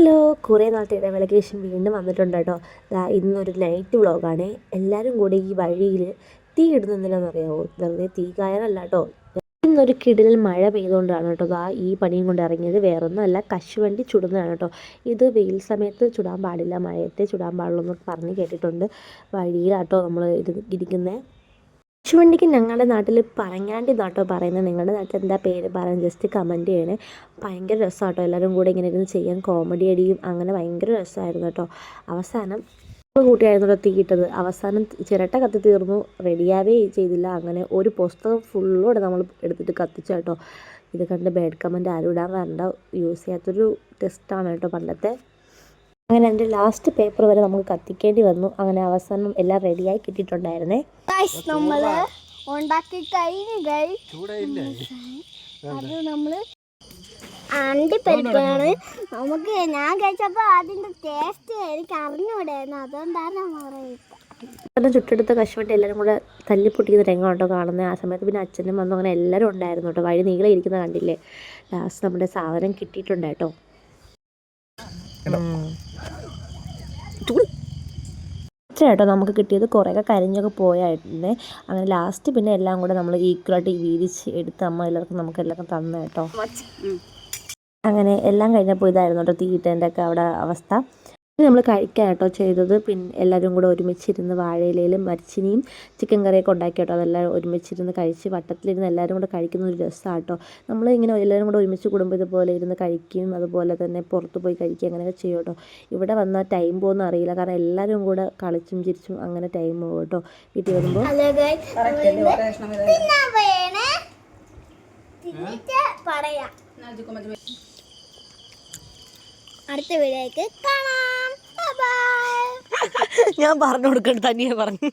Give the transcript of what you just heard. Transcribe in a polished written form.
Hello, കുറേ നാളത്തെ ഇടവേളയ്ക്ക് ശേഷം വീണ്ടും വന്നിട്ടുണ്ട് കേട്ടോ. ഇന്നൊരു നൈറ്റ് വ്ളോഗാണ്. എല്ലാവരും കൂടി ഈ വഴിയിൽ തീ ഇടുന്നതിനെന്നറിയാമോ? വെറുതെ തീ കായാനല്ല കേട്ടോ. ഇന്നൊരു കിടിലൻ മഴ പെയ്തുകൊണ്ടാണ് കേട്ടോ ഈ പണിയും കൊണ്ട് ഇറങ്ങിയത്. വേറൊന്നുമല്ല, കശുവണ്ടി ചുടുന്നതാണ് കേട്ടോ. ഇത് വെയിൽ സമയത്ത് ചുടാൻ പാടില്ല, മഴയത്തെ ചുടാൻ പാടുള്ളൂ എന്ന് പറഞ്ഞ് കേട്ടിട്ടുണ്ട്. വഴിയിലാട്ടോ നമ്മൾ ഇരിക്കുന്നത്. കശുവണ്ടിക്ക് ഞങ്ങളുടെ നാട്ടിൽ പറങ്ങാണ്ടി നാട്ടോ പറയുന്നത്. നിങ്ങളുടെ നാട്ടിൽ എന്താ പേര് പറയാൻ ജസ്റ്റ് കമൻറ്റ് ചെയ്യണേ. ഭയങ്കര രസമാട്ടോ, എല്ലാവരും കൂടെ ഇങ്ങനെ ഇരുന്ന് ചെയ്യാൻ കോമഡി അടിയും അങ്ങനെ ഭയങ്കര രസമായിരുന്നു കേട്ടോ. അവസാനം കൂട്ടിയായിരുന്നു കേട്ടോ തീയിട്ടത്. അവസാനം ചിരട്ട കത്തി തീർന്നു, റെഡിയാവേ ചെയ്തില്ല. അങ്ങനെ ഒരു പുസ്തകം ഫുള്ളോടെ നമ്മൾ എടുത്തിട്ട് കത്തിച്ചു കേട്ടോ. ഇത് കണ്ട് ബാഡ് കമൻറ്റ് ആരും ഇടാൻ വരണ്ട, യൂസ് ചെയ്യാത്തൊരു ടെസ്റ്റാണ് കേട്ടോ പണ്ടത്തെ. അങ്ങനെ എൻ്റെ ലാസ്റ്റ് പേപ്പർ വരെ നമുക്ക് കത്തിക്കേണ്ടി വന്നു. അങ്ങനെ അവസാനം എല്ലാം റെഡിയായി കിട്ടിയിട്ടുണ്ടായിരുന്നേ. നമ്മൾ ഉണ്ടാക്കി കഴിഞ്ഞു. അത് നമ്മൾ അണ്ടിപ്പരിപ്പാണ്. നമുക്ക് ഞാൻ കഴിച്ചപ്പോൾ അതിൻ്റെ ടേസ്റ്റ് എനിക്ക് അറിഞ്ഞുകൂടായിരുന്നു, അതുകൊണ്ടാണ് നമ്മൾ ചുട്ടെടുത്ത കശുവണ്ടി എല്ലാവരും കൂടെ തല്ലിപ്പൊട്ടിക്കുന്ന രംഗം കേട്ടോ കാണുന്നത്. ആ സമയത്ത് പിന്നെ അച്ഛനും വന്നു, അങ്ങനെ എല്ലാവരും ഉണ്ടായിരുന്നു കേട്ടോ. വഴി നീളെ ഇരിക്കുന്ന കണ്ടില്ലേ. ലാസ്റ്റ് നമ്മുടെ സാധനം കിട്ടിയിട്ടുണ്ട് കേട്ടോ. കേട്ടോ നമുക്ക് കിട്ടിയത് കുറേയൊക്കെ കരിഞ്ഞൊക്കെ പോയായിരുന്നേ. അങ്ങനെ ലാസ്റ്റ് പിന്നെ എല്ലാം കൂടെ നമ്മൾ ഈക്വലായിട്ട് വീതിച്ച് എടുത്ത് അമ്മ എല്ലാവർക്കും നമുക്ക് എല്ലാവർക്കും തന്നു കേട്ടോ. അങ്ങനെ എല്ലാം കഴിഞ്ഞപ്പോൾ ഇതായിരുന്നു കേട്ടോ തീയിട്ടതിൻ്റെ ഒക്കെ അവിടെ അവസ്ഥ. നമ്മൾ കഴിക്കാൻ കേട്ടോ ചെയ്തത്. പിന്നെ എല്ലാവരും കൂടെ ഒരുമിച്ചിരുന്ന് വാഴയിലയിലും മരിച്ചിനിയും ചിക്കൻ കറിയൊക്കെ ഉണ്ടാക്കി കേട്ടോ. അതെല്ലാം ഒരുമിച്ചിരുന്ന് കഴിച്ച് വട്ടത്തിലിരുന്ന് എല്ലാവരും കൂടെ കഴിക്കുന്ന ഒരു രസമാണ് കേട്ടോ. നമ്മൾ ഇങ്ങനെ എല്ലാവരും കൂടെ ഒരുമിച്ച് കൂടുമ്പോൾ ഇതുപോലെ ഇരുന്ന് കഴിക്കും, അതുപോലെ തന്നെ പുറത്ത് പോയി കഴിക്കുക, അങ്ങനെയൊക്കെ ചെയ്യും കേട്ടോ. ഇവിടെ വന്നാൽ ടൈം പോകുന്ന അറിയില്ല, കാരണം എല്ലാവരും കൂടെ കളിച്ചും ചിരിച്ചും അങ്ങനെ ടൈം പോകും കേട്ടോ. വീട്ടിൽ വരുമ്പോൾ അടുത്ത വീഡിയോയ്ക്ക് കാണാം. ഞാൻ പറഞ്ഞു കൊടുക്കണ്ട, തനിയെ പറഞ്ഞു.